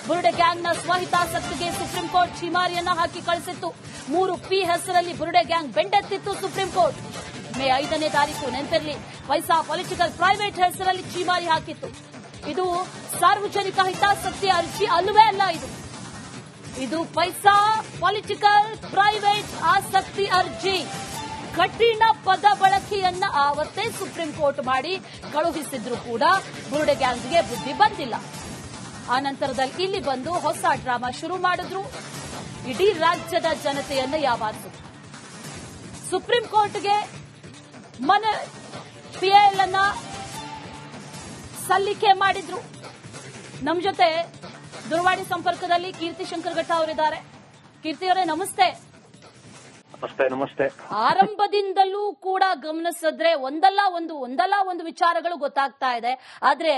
ಬುರುಡೆ ಗ್ಯಾಂಗ್ನ ಸ್ವಹಿತಾಸಕ್ತಿಗೆ supreme court ಛೀಮಾರಿಯನ್ನ ಹಾಕಿ ಕಳಿಸಿತ್ತು. 3P ಹೆಸರಲ್ಲಿ ಬುರುಡೆ gang ಬೆಂಡೆತ್ತಿತ್ತು supreme court. May 5ನೇ ತಾರೀಕು ನೆನಪಿರಲಿ. ಪೈಸಾ ಪೊಲಿಟಿಕಲ್ ಪ್ರೈವೇಟ್ ಹೆಸರಲ್ಲಿ ಛೀಮಾರಿ ಹಾಕಿತ್ತು. ಇದು ಸಾರ್ವಜನಿಕ ಹಿತಾಸಕ್ತಿ ಅರ್ಜಿ ಅಲ್ಲವೇ ಅಲ್ಲ. ಇದು ಪೈಸಾ ಪೊಲಿಟಿಕಲ್ ಪ್ರೈವೇಟ್ ಆಸಕ್ತಿ ಅರ್ಜಿ. ಕಠಿಣ ಪದ ಬಳಕೆಯನ್ನ ಆವತ್ತೇ ಸುಪ್ರೀಂ ಕೋರ್ಟ್ ಮಾಡಿ ಕಳುಹಿಸಿದ್ರು ಕೂಡ ಬುರುಡೆ ಗ್ಯಾಂಗ್ಗೆ ಬುದ್ಧಿ ಬಂದಿಲ್ಲ. ಆ ನಂತರದಲ್ಲಿ ಇಲ್ಲಿ ಬಂದು ಹೊಸ ಡ್ರಾಮಾ ಶುರು ಮಾಡಿದ್ರು. ಇಡೀ ರಾಜ್ಯದ ಜನತೆಯನ್ನ ಯಾವಾರಿಸಿದ್ರು. ಸುಪ್ರೀಂ ಕೋರ್ಟ್ಗೆ PIL ಅನ್ನ ಸಲ್ಲಿಕೆ ಮಾಡಿದ್ರು. ನಮ್ಮ ಜೊತೆ ದೂರವಾಣಿ ಸಂಪರ್ಕದಲ್ಲಿ ಕೀರ್ತಿ ಶಂಕರ್ ಘಟ್ಟ ಅವರಿದ್ದಾರೆ. ಕೀರ್ತಿ ಅವರೇ, ನಮಸ್ತೆ. ನಮಸ್ತೆ. ಆರಂಭದಿಂದಲೂ ಕೂಡ ಗಮನಿಸಿದ್ರೆ ಒಂದಲ್ಲ ಒಂದು ವಿಚಾರಗಳು ಗೊತ್ತಾಗ್ತಾ ಇದೆ. ಆದ್ರೆ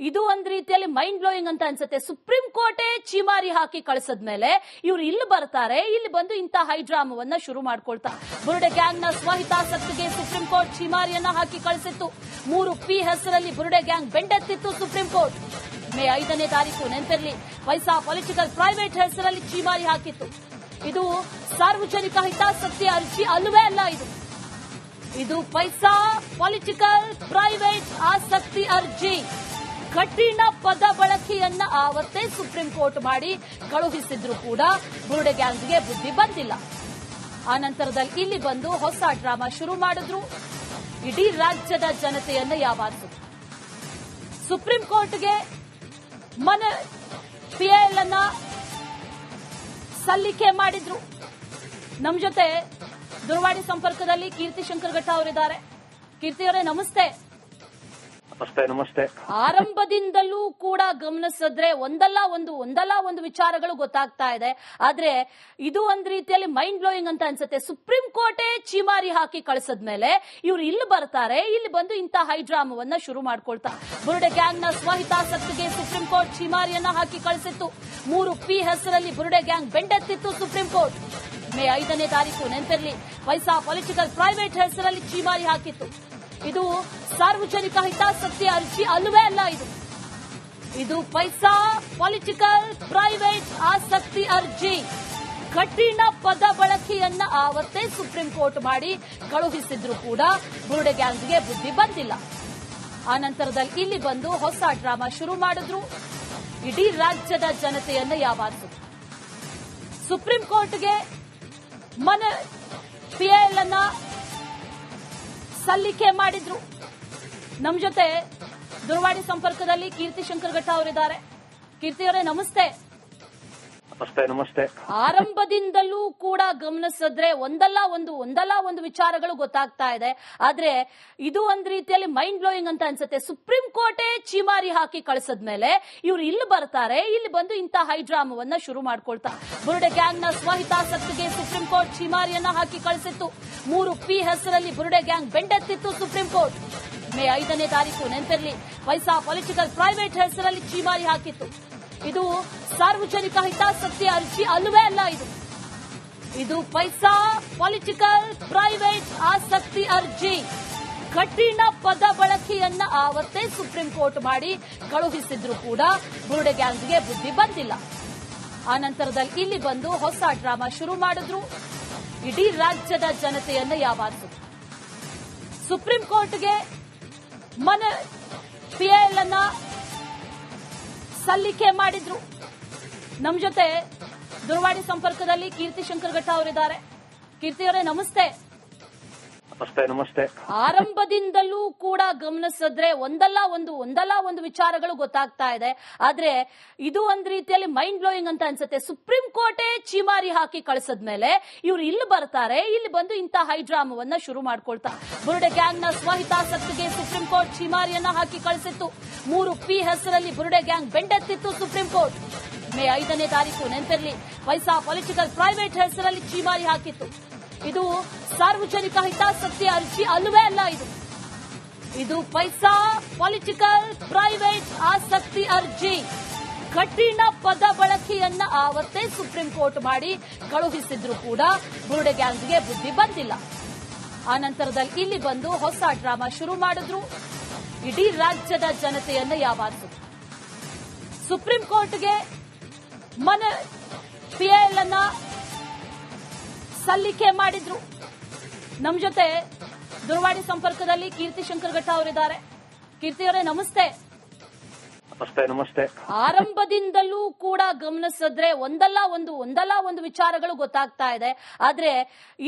ಇದು ಒಂದ್ ರೀತಿಯಲ್ಲಿ ಮೈಂಡ್ ಬ್ಲೋಯಿಂಗ್ ಅಂತ ಅನ್ಸುತ್ತೆ. ಸುಪ್ರೀಂ ಕೋರ್ಟೇ ಛೀಮಾರಿ ಹಾಕಿ ಕಳಿಸಿದ್ಮೇಲೆ ಇವ್ರು ಇಲ್ಲಿ ಬರ್ತಾರೆ, ಇಲ್ಲಿ ಬಂದು ಇಂಥ ಹೈಡ್ರಾಮವನ್ನ ಶುರು ಮಾಡ್ಕೊಳ್ತಾರೆ. ಬುರುಡೆ ಗ್ಯಾಂಗ್ನ ಸ್ವಹಿತಾಸಕ್ತಿಗೆ ಸುಪ್ರೀಂ ಕೋರ್ಟ್ ಛೀಮಾರಿಯನ್ನ ಹಾಕಿ ಕಳಿಸಿತ್ತು. 3P ಹೆಸರಲ್ಲಿ ಬುರುಡೆ ಗ್ಯಾಂಗ್ ಬೆಂಡೆತ್ತಿತ್ತು ಸುಪ್ರೀಂ ಕೋರ್ಟ್. ಮೇ 5ನೇ ತಾರೀಕು ನೆನಪಿರಲಿ. ಪೈಸಾ ಪೊಲಿಟಿಕಲ್ ಪ್ರೈವೇಟ್ ಹೆಸರಲ್ಲಿ ಛೀಮಾರಿ ಹಾಕಿತ್ತು. ಇದು ಸಾರ್ವಜನಿಕ ಹಿತಾಸಕ್ತಿ ಅರ್ಜಿ ಅಲ್ಲವೇ ಅಲ್ಲ. ಇದು ಪೈಸಾ ಪೊಲಿಟಿಕಲ್ ಪ್ರೈವೇಟ್ ಆಸಕ್ತಿ ಅರ್ಜಿ. ಕಠಿಣ ಪದ ಬಳಕೆಯನ್ನ ಆವತ್ತೇ ಸುಪ್ರೀಂ ಕೋರ್ಟ್ ಮಾಡಿ ಕಳುಹಿಸಿದ್ರು ಕೂಡ ಬುರುಡೆ ಗ್ಯಾಂಗ್ಗೆ ಬುದ್ಧಿ ಬಂದಿಲ್ಲ. ಆ ನಂತರದಲ್ಲಿ ಇಲ್ಲಿ ಬಂದು ಹೊಸ ಡ್ರಾಮಾ ಶುರು ಮಾಡಿದ್ರು. ಇಡೀ ರಾಜ್ಯದ ಜನತೆಯನ್ನ ಯಾವಾರಿಸಿದ್ರು. ಸುಪ್ರೀಂ ಕೋರ್ಟ್ಗೆ PIL ಅನ್ನ ಸಲ್ಲಿಕೆ ಮಾಡಿದ್ರು. ನಮ್ಮ ಜೊತೆ ದೂರವಾಣಿ ಸಂಪರ್ಕದಲ್ಲಿ ಕೀರ್ತಿ ಶಂಕರ್ ಘಟ್ಟ ಅವರಿದ್ದಾರೆ. ಕೀರ್ತಿ ಅವರೇ, ನಮಸ್ತೆ. ನಮಸ್ತೆ. ಆರಂಭದಿಂದಲೂ ಕೂಡ ಗಮನಿಸಿದ್ರೆ ಒಂದಲ್ಲ ಒಂದು ವಿಚಾರಗಳು ಗೊತ್ತಾಗ್ತಾ ಇದೆ. ಆದ್ರೆ ಇದು ಒಂದ್ ರೀತಿಯಲ್ಲಿ ಮೈಂಡ್ ಬ್ಲೋಯಿಂಗ್ ಅಂತ ಅನ್ಸುತ್ತೆ. ಸುಪ್ರೀಂ ಕೋರ್ಟೇ ಛೀಮಾರಿ ಹಾಕಿ ಕಳಿಸಿದ್ಮೇಲೆ ಇವ್ರು ಇಲ್ಲಿ ಬರ್ತಾರೆ, ಇಲ್ಲಿ ಬಂದು ಇಂಥ ಹೈಡ್ರಾಮವನ್ನ ಶುರು ಮಾಡ್ಕೊಳ್ತಾರೆ. ಬುರುಡೆ ಗ್ಯಾಂಗ್ನ ಸ್ವಹಿತಾಸಕ್ತಿಗೆ ಸುಪ್ರೀಂ ಕೋರ್ಟ್ ಛೀಮಾರಿಯನ್ನ ಹಾಕಿ ಕಳಿಸಿತ್ತು. 3P ಹೆಸರಲ್ಲಿ ಬುರುಡೆ ಗ್ಯಾಂಗ್ ಬೆಂಡೆತ್ತಿತ್ತು ಸುಪ್ರೀಂ ಕೋರ್ಟ್. ಮೇ 5ನೇ ತಾರೀಕು ನೆನಪಿರಲಿ. ಪೈಸಾ ಪೊಲಿಟಿಕಲ್ ಪ್ರೈವೇಟ್ ಹೆಸರಲ್ಲಿ ಛೀಮಾರಿ ಹಾಕಿತ್ತು. ಇದು ಸಾರ್ವಜನಿಕ ಹಿತಾಸಕ್ತಿ ಅರ್ಜಿ ಅಲ್ಲವೇ ಅಲ್ಲ. ಇದು ಪೈಸಾ ಪೊಲಿಟಿಕಲ್ ಪ್ರೈವೇಟ್ ಆಸಕ್ತಿ ಅರ್ಜಿ. ಕಠಿಣ ಪದ ಬಳಕೆಯನ್ನ ಆವತ್ತೇ ಸುಪ್ರೀಂ ಕೋರ್ಟ್ ಮಾಡಿ ಕಳುಹಿಸಿದ್ರು ಕೂಡ ಬುರುಡೆ ಗ್ಯಾಂಗ್ಗೆ ಬುದ್ಧಿ ಬಂದಿಲ್ಲ. ಆ ನಂತರದಲ್ಲಿ ಇಲ್ಲಿ ಬಂದು ಹೊಸ ಡ್ರಾಮಾ ಶುರು ಮಾಡಿದ್ರು. ಇಡೀ ರಾಜ್ಯದ ಜನತೆಯನ್ನ ಯಾವಾರಿಸಿದ್ರು. ಸುಪ್ರೀಂ ಕೋರ್ಟ್ಗೆ PIL ಅನ್ನ ಸಲ್ಲಿಕೆ ಮಾಡಿದ್ರು. ನಮ್ಮ ಜೊತೆ ದೂರವಾಣಿ ಸಂಪರ್ಕದಲ್ಲಿ ಕೀರ್ತಿ ಶಂಕರ್ ಘಟ್ಟ ಅವರಿದ್ದಾರೆ. ಕೀರ್ತಿ ಅವರೇ, ನಮಸ್ತೆ. ನಮಸ್ತೆ. ಆರಂಭದಿಂದಲೂ ಕೂಡ ಗಮನಿಸಿದ್ರೆ ಒಂದಲ್ಲ ಒಂದು ವಿಚಾರಗಳು ಗೊತ್ತಾಗ್ತಾ ಇದೆ. ಆದ್ರೆ ಇದು ಒಂದ್ ರೀತಿಯಲ್ಲಿ ಮೈಂಡ್ ಬ್ಲೋಯಿಂಗ್ ಅಂತ ಅನ್ಸುತ್ತೆ. ಸುಪ್ರೀಂ ಕೋರ್ಟೇ ಛೀಮಾರಿ ಹಾಕಿ ಕಳಿಸಿದ್ಮೇಲೆ ಇವ್ರು ಇಲ್ಲಿ ಬರ್ತಾರೆ, ಇಲ್ಲಿ ಬಂದು ಇಂಥ ಹೈಡ್ರಾಮವನ್ನ ಶುರು ಮಾಡ್ಕೊಳ್ತಾರೆ. ಬುರುಡೆ ಗ್ಯಾಂಗ್ನ ಸ್ವಹಿತಾಸಕ್ತಿಗೆ ಸುಪ್ರೀಂ ಕೋರ್ಟ್ ಛೀಮಾರಿಯನ್ನ ಹಾಕಿ ಕಳಿಸಿತ್ತು. 3P ಹೆಸರಲ್ಲಿ ಬುರುಡೆ ಗ್ಯಾಂಗ್ ಬೆಂಡೆತ್ತಿತ್ತು ಸುಪ್ರೀಂ ಕೋರ್ಟ್. ಮೇ 5ನೇ ತಾರೀಕು ನೆನಪಿರಲಿ. ಪೈಸಾ ಪೊಲಿಟಿಕಲ್ ಪ್ರೈವೇಟ್ ಹೆಸರಲ್ಲಿ ಛೀಮಾರಿ ಹಾಕಿತ್ತು. ಇದು ಸಾರ್ವಜನಿಕ ಹಿತಾಸಕ್ತಿ ಅರ್ಜಿ ಅಲ್ಲವೇ ಅಲ್ಲ. ಇದು ಪೈಸಾ ಪೊಲಿಟಿಕಲ್ ಪ್ರೈವೇಟ್ ಆಸಕ್ತಿ ಅರ್ಜಿ. ಕಠಿಣ ಪದ ಬಳಕೆಯನ್ನ ಆವತ್ತೇ ಸುಪ್ರೀಂ ಕೋರ್ಟ್ ಮಾಡಿ ಕಳುಹಿಸಿದ್ರು ಕೂಡ ಬುರುಡೆ ಗ್ಯಾಂಗ್ಗೆ ಬುದ್ಧಿ ಬಂದಿಲ್ಲ. ಆ ನಂತರದಲ್ಲಿ ಇಲ್ಲಿ ಬಂದು ಹೊಸ ಡ್ರಾಮಾ ಶುರು ಮಾಡಿದ್ರು. ಇಡೀ ರಾಜ್ಯದ ಜನತೆಯನ್ನ ಯಾವಾರಿಸಿದ್ರು. ಸುಪ್ರೀಂ ಕೋರ್ಟ್ಗೆ PIL ಅನ್ನ ಸಲ್ಲಿಕೆ ಮಾಡಿದ್ರು. ನಮ್ಮ ಜೊತೆ ದೂರವಾಣಿ ಸಂಪರ್ಕದಲ್ಲಿ ಕೀರ್ತಿ ಶಂಕರ್ ಘಟ್ಟ ಅವರಿದ್ದಾರೆ. ಕೀರ್ತಿ ಅವರೇ, ನಮಸ್ತೆ. ನಮಸ್ತೆ. ಆರಂಭದಿಂದಲೂ ಕೂಡ ಗಮನಿಸಿದ್ರೆ ಒಂದಲ್ಲ ಒಂದು ವಿಚಾರಗಳು ಗೊತ್ತಾಗ್ತಾ ಇದೆ. ಆದ್ರೆ ಇದು ಒಂದ್ ರೀತಿಯಲ್ಲಿ ಮೈಂಡ್ ಬ್ಲೋಯಿಂಗ್ ಅಂತ ಅನ್ಸುತ್ತೆ. ಸುಪ್ರೀಂ ಕೋರ್ಟೇ ಛೀಮಾರಿ ಹಾಕಿ ಕಳಿಸಿದ್ಮೇಲೆ ಇವ್ರು ಇಲ್ಲಿ ಬರ್ತಾರೆ, ಇಲ್ಲಿ ಬಂದು ಇಂಥ ಹೈಡ್ರಾಮವನ್ನ ಶುರು ಮಾಡ್ಕೊಳ್ತಾರೆ. ಬುರುಡೆ ಗ್ಯಾಂಗ್ನ ಸ್ವಹಿತಾಸಕ್ತಿಗೆ ಸುಪ್ರೀಂ ಕೋರ್ಟ್ ಛೀಮಾರಿಯನ್ನ ಹಾಕಿ ಕಳಿಸಿತ್ತು. 3P ಹೆಸರಲ್ಲಿ ಬುರುಡೆ ಗ್ಯಾಂಗ್ ಬೆಂಡೆತ್ತಿತ್ತು ಸುಪ್ರೀಂ ಕೋರ್ಟ್. ಮೇ 5ನೇ ತಾರೀಕು ನೆನಪಿರಲಿ. ಪೈಸಾ ಪೊಲಿಟಿಕಲ್ ಪ್ರೈವೇಟ್ ಹೆಸರಲ್ಲಿ ಛೀಮಾರಿ ಹಾಕಿತ್ತು. ಇದು ಸಾರ್ವಜನಿಕ ಹಿತಾಸಕ್ತಿ ಅರ್ಜಿ ಅಲ್ಲವೇ ಅಲ್ಲ. ಇದು ಪೈಸಾ ಪೊಲಿಟಿಕಲ್ ಪ್ರೈವೇಟ್ ಆಸಕ್ತಿ ಅರ್ಜಿ. ಕಠಿಣ ಪದ ಬಳಕೆಯನ್ನ ಆವತ್ತೇ ಸುಪ್ರೀಂ ಕೋರ್ಟ್ ಮಾಡಿ ಕಳುಹಿಸಿದ್ರು ಕೂಡ ಬುರುಡೆ ಗ್ಯಾಂಗ್ಗೆ ಬುದ್ಧಿ ಬಂದಿಲ್ಲ. ಆ ನಂತರದಲ್ಲಿ ಇಲ್ಲಿ ಬಂದು ಹೊಸ ಡ್ರಾಮಾ ಶುರು ಮಾಡಿದ್ರು. ಇಡೀ ರಾಜ್ಯದ ಜನತೆಯನ್ನ ಯಾವಾರಿಸಿದ್ರು. ಸುಪ್ರೀಂ ಕೋರ್ಟ್ಗೆ ಮನೆ ಪಿಎಲ್ ಅನ್ನ ಸಲ್ಲಿಕೆ ಮಾಡಿದ್ರು. ನಮ್ಮ ಜೊತೆ ದೂರವಾಣಿ ಸಂಪರ್ಕದಲ್ಲಿ ಕೀರ್ತಿ ಶಂಕರ್ ಘಟ್ಟ ಅವರಿದ್ದಾರೆ. ಕೀರ್ತಿ ಅವರೇ, ನಮಸ್ತೆ. ನಮಸ್ತೆ ನಮಸ್ತೆ. ಆರಂಭದಿಂದಲೂ ಕೂಡ ಗಮನಿಸಿದ್ರೆ ಒಂದಲ್ಲ ಒಂದು ವಿಚಾರಗಳು ಗೊತ್ತಾಗ್ತಾ ಇದೆ. ಆದ್ರೆ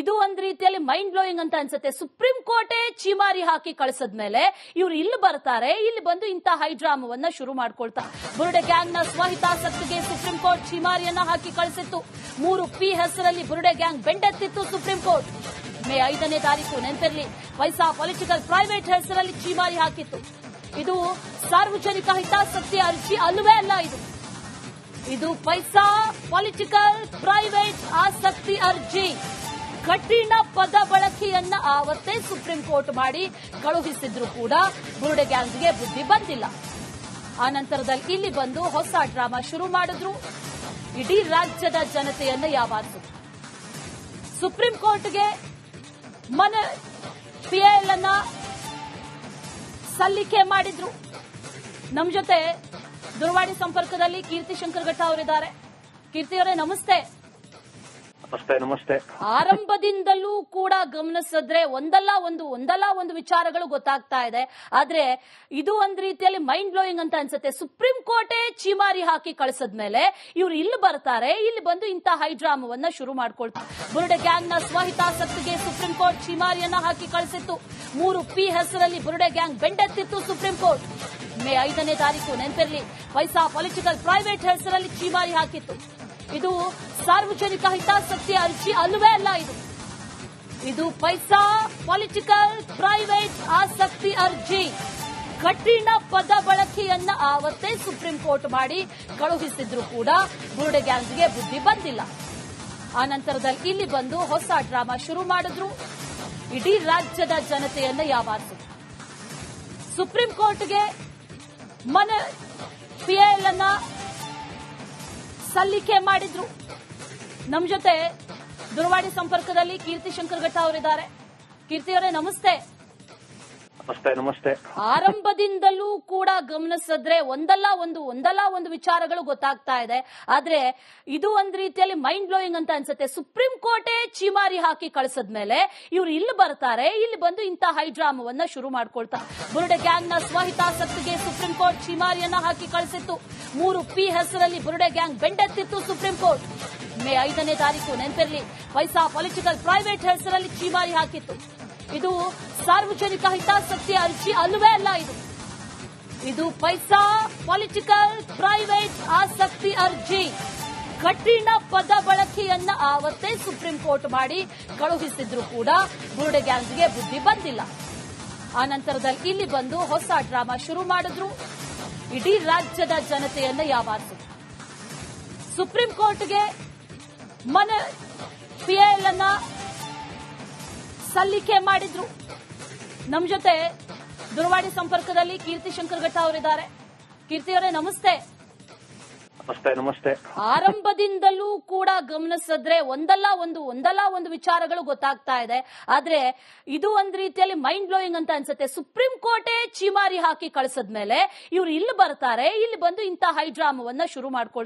ಇದು ಒಂದ್ ರೀತಿಯಲ್ಲಿ ಮೈಂಡ್ ಬ್ಲೋಯಿಂಗ್ ಅಂತ ಅನ್ಸುತ್ತೆ. ಸುಪ್ರೀಂ ಕೋರ್ಟೇ ಚೀಮಾರಿ ಹಾಕಿ ಕಳಿಸಿದ್ಮೇಲೆ ಇವ್ರು ಇಲ್ಲಿ ಬರ್ತಾರೆ, ಇಲ್ಲಿ ಬಂದು ಇಂಥ ಹೈಡ್ರಾಮವನ್ನ ಶುರು ಮಾಡ್ಕೊಳ್ತಾರೆ. ಬುರುಡೆ ಗ್ಯಾಂಗ್ ನ ಸ್ವಹಿತಾಸಕ್ತಿಗೆ ಸುಪ್ರೀಂ ಕೋರ್ಟ್ ಚೀಮಾರಿಯನ್ನ ಹಾಕಿ ಕಳಿಸಿತ್ತು. 3P ಹೆಸರಲ್ಲಿ ಬುರುಡೆ ಗ್ಯಾಂಗ್ ಬೆಂಡೆತ್ತಿತ್ತು ಸುಪ್ರೀಂ ಕೋರ್ಟ್. ಮೇ 5ನೇ ತಾರೀಕು ನೆನಪಿರಲಿ. ಪೈಸಾ ಪೊಲಿಟಿಕಲ್ ಪ್ರೈವೇಟ್ ಹೆಸರಲ್ಲಿ ಚೀಮಾರಿ ಹಾಕಿತ್ತು. ಇದು ಸಾರ್ವಜನಿಕ ಹಿತಾಸಕ್ತಿ ಅರ್ಜಿ ಅಲ್ಲವೇ ಅಲ್ಲ. ಇದು ಪೈಸಾ ಪೊಲಿಟಿಕಲ್ ಪ್ರೈವೇಟ್ ಆಸಕ್ತಿ ಅರ್ಜಿ. ಕಠಿಣ ಪದ ಬಳಕೆಯನ್ನ ಆವತ್ತೇ ಸುಪ್ರೀಂ ಕೋರ್ಟ್ ಮಾಡಿ ಕಳುಹಿಸಿದ್ರು ಕೂಡ ಬುರುಡೆ ಗ್ಯಾಂಗ್ಗೆ ಬುದ್ಧಿ ಬಂದಿಲ್ಲ. ಆ ನಂತರದಲ್ಲಿ ಇಲ್ಲಿ ಬಂದು ಹೊಸ ಡ್ರಾಮಾ ಶುರು ಮಾಡಿದ್ರು. ಇಡೀ ರಾಜ್ಯದ ಜನತೆಯನ್ನ ಯಾವಾರಿಸಿದ್ರು. ಸುಪ್ರೀಂ ಕೋರ್ಟ್ಗೆ ಮನೆ ಪಿಎಲ್ ಅನ್ನ ಸಲ್ಲಿಕೆ ಮಾಡಿದ್ರು. ನಮ್ಮ ಜೊತೆ ದೂರವಾಣಿ ಸಂಪರ್ಕದಲ್ಲಿ ಕೀರ್ತಿ ಶಂಕರ್ ಘಟ್ಟ ಅವರಿದ್ದಾರೆ. ಕೀರ್ತಿ ಅವರೇ, ನಮಸ್ತೆ. ನಮಸ್ತೆ ನಮಸ್ತೆ. ಆರಂಭದಿಂದಲೂ ಕೂಡ ಗಮನಿಸಿದ್ರೆ ಒಂದಲ್ಲ ಒಂದು ವಿಚಾರಗಳು ಗೊತ್ತಾಗ್ತಾ ಇದೆ. ಆದ್ರೆ ಇದು ಒಂದ್ ರೀತಿಯಲ್ಲಿ ಮೈಂಡ್ ಬ್ಲೋಯಿಂಗ್ ಅಂತ ಅನ್ಸುತ್ತೆ. ಸುಪ್ರೀಂ ಕೋರ್ಟೇ ಚೀಮಾರಿ ಹಾಕಿ ಕಳಿಸಿದ್ಮೇಲೆ ಇವ್ರು ಇಲ್ಲಿ ಬರ್ತಾರೆ, ಇಲ್ಲಿ ಬಂದು ಇಂಥ ಹೈಡ್ರಾಮವನ್ನ ಶುರು ಮಾಡ್ಕೊಳ್ತಾರೆ. ಬುರುಡೆ ಗ್ಯಾಂಗ್ ನ ಸ್ವಹಿತಾಸಕ್ತಿಗೆ ಸುಪ್ರೀಂ ಕೋರ್ಟ್ ಚೀಮಾರಿಯನ್ನ ಹಾಕಿ ಕಳಿಸಿತ್ತು. 3P ಹೆಸರಲ್ಲಿ ಬುರುಡೆ ಗ್ಯಾಂಗ್ ಬೆಂಡೆತ್ತಿತ್ತು ಸುಪ್ರೀಂ ಕೋರ್ಟ್. ಮೇ 5ನೇ ತಾರೀಕು ನೆನಪಿರಲಿ. ಪೈಸಾ ಪೊಲಿಟಿಕಲ್ ಪ್ರೈವೇಟ್ ಹೆಸರಲ್ಲಿ ಚೀಮಾರಿ ಹಾಕಿತ್ತು. ಇದು ಸಾರ್ವಜನಿಕ ಹಿತಾಸಕ್ತಿ ಅರ್ಜಿ ಅಲ್ಲವೇ ಅಲ್ಲ. ಇದು ಪೈಸಾ ಪೊಲಿಟಿಕಲ್ ಪ್ರೈವೇಟ್ ಆಸಕ್ತಿ ಅರ್ಜಿ. ಕಠಿಣ ಪದ ಬಳಕೆಯನ್ನ ಆವತ್ತೇ ಸುಪ್ರೀಂ ಕೋರ್ಟ್ ಮಾಡಿ ಕಳುಹಿಸಿದ್ರು ಕೂಡ ಬುರುಡೆ ಗ್ಯಾಂಗ್ಗೆ ಬುದ್ಧಿ ಬಂದಿಲ್ಲ. ಆ ನಂತರದಲ್ಲಿ ಇಲ್ಲಿ ಬಂದು ಹೊಸ ಡ್ರಾಮಾ ಶುರು ಮಾಡಿದ್ರು. ಇಡೀ ರಾಜ್ಯದ ಜನತೆಯನ್ನ ಯಾವಾರಿಸಿದ್ರು. ಸುಪ್ರೀಂ ಕೋರ್ಟ್ಗೆ ಮನೆ ಪಿಎಲ್ ಅನ್ನ ಸಲ್ಲಿಕೆ ಮಾಡಿದ್ರು. ನಮ್ಮ ಜೊತೆ ದೂರವಾಣಿ ಸಂಪರ್ಕದಲ್ಲಿ ಕೀರ್ತಿ ಶಂಕರ್ ಘಟ್ಟ ಅವರಿದ್ದಾರೆ. ಕೀರ್ತಿ ಅವರೇ, ನಮಸ್ತೆ. ನಮಸ್ತೆ ನಮಸ್ತೆ. ಆರಂಭದಿಂದಲೂ ಕೂಡ ಗಮನಿಸಿದ್ರೆ ಒಂದಲ್ಲ ಒಂದು ವಿಚಾರಗಳು ಗೊತ್ತಾಗ್ತಾ ಇದೆ. ಆದ್ರೆ ಇದು ಒಂದ್ ರೀತಿಯಲ್ಲಿ ಮೈಂಡ್ ಬ್ಲೋಯಿಂಗ್ ಅಂತ ಅನ್ಸುತ್ತೆ. ಸುಪ್ರೀಂ ಕೋರ್ಟೇ ಚೀಮಾರಿ ಹಾಕಿ ಕಳಿಸಿದ್ಮೇಲೆ ಇವ್ರು ಇಲ್ಲಿ ಬರ್ತಾರೆ, ಇಲ್ಲಿ ಬಂದು ಇಂಥ ಹೈಡ್ರಾಮವನ್ನ ಶುರು ಮಾಡ್ಕೊಳ್ತಾರೆ. ಬುರುಡೆ ಗ್ಯಾಂಗ್ ನ ಸ್ವಹಿತಾಸಕ್ತಿಗೆ ಸುಪ್ರೀಂ ಕೋರ್ಟ್ ಚೀಮಾರಿಯನ್ನ ಹಾಕಿ ಕಳಿಸಿತ್ತು. 3P ಹೆಸರಲ್ಲಿ ಬುರುಡೆ ಗ್ಯಾಂಗ್ ಬೆಂಡೆತ್ತಿತ್ತು ಸುಪ್ರೀಂ ಕೋರ್ಟ್. ಮೇ 5ನೇ ತಾರೀಕು ನೆನಪಿರಲಿ. ಪೈಸಾ ಪೊಲಿಟಿಕಲ್ ಪ್ರೈವೇಟ್ ಹೆಸರಲ್ಲಿ ಚೀಮಾರಿ ಹಾಕಿತ್ತು. ಇದು ಸಾರ್ವಜನಿಕ ಹಿತಾಸಕ್ತಿ ಅರ್ಜಿ ಅಲ್ಲವೇ ಅಲ್ಲ. ಇದು ಪೈಸಾ ಪೊಲಿಟಿಕಲ್ ಪ್ರೈವೇಟ್ ಆಸಕ್ತಿ ಅರ್ಜಿ. ಕಠಿಣ ಪದ ಬಳಕೆಯನ್ನ ಆವತ್ತೇ ಸುಪ್ರೀಂ ಕೋರ್ಟ್ ಮಾಡಿ ಕಳುಹಿಸಿದ್ರು ಕೂಡ ಬುರುಡೆ ಗ್ಯಾಂಗ್ಗೆ ಬುದ್ಧಿ ಬಂದಿಲ್ಲ. ಆ ನಂತರದಲ್ಲಿ ಇಲ್ಲಿ ಬಂದು ಹೊಸ ಡ್ರಾಮಾ ಶುರು ಮಾಡಿದ್ರು. ಇಡೀ ರಾಜ್ಯದ ಜನತೆಯನ್ನ ಯಾವಾರಿಸಿದ್ರು. ಸುಪ್ರೀಂ ಕೋರ್ಟ್ಗೆ ಮನೆ ಪಿಎಲ್ ಅನ್ನ ಸಲ್ಲಿಕೆ ಮಾಡಿದ್ರು. ನಮ್ಮ ಜೊತೆ ದೂರವಾಣಿ ಸಂಪರ್ಕದಲ್ಲಿ ಕೀರ್ತಿ ಶಂಕರ್ ಘಟ್ಟ ಅವರಿದ್ದಾರೆ. ಕೀರ್ತಿ ಅವರೇ, ನಮಸ್ತೆ. ನಮಸ್ತೆ ನಮಸ್ತೆ. ಆರಂಭದಿಂದಲೂ ಕೂಡ ಗಮನಿಸಿದ್ರೆ ಒಂದಲ್ಲ ಒಂದು ವಿಚಾರಗಳು ಗೊತ್ತಾಗ್ತಾ ಇದೆ. ಆದ್ರೆ ಇದು ಒಂದ್ ರೀತಿಯಲ್ಲಿ ಮೈಂಡ್ ಬ್ಲೋಯಿಂಗ್ ಅಂತ ಅನ್ಸುತ್ತೆ. ಸುಪ್ರೀಂ ಕೋರ್ಟೇ ಚೀಮಾರಿ ಹಾಕಿ ಕಳಿಸಿದ್ಮೇಲೆ ಇವ್ರು ಇಲ್ಲಿ ಬರ್ತಾರೆ, ಇಲ್ಲಿ ಬಂದು ಇಂಥ ಹೈಡ್ರಾಮವನ್ನ ಶುರು ಮಾಡ್ಕೊಳ್ತಾರೆ.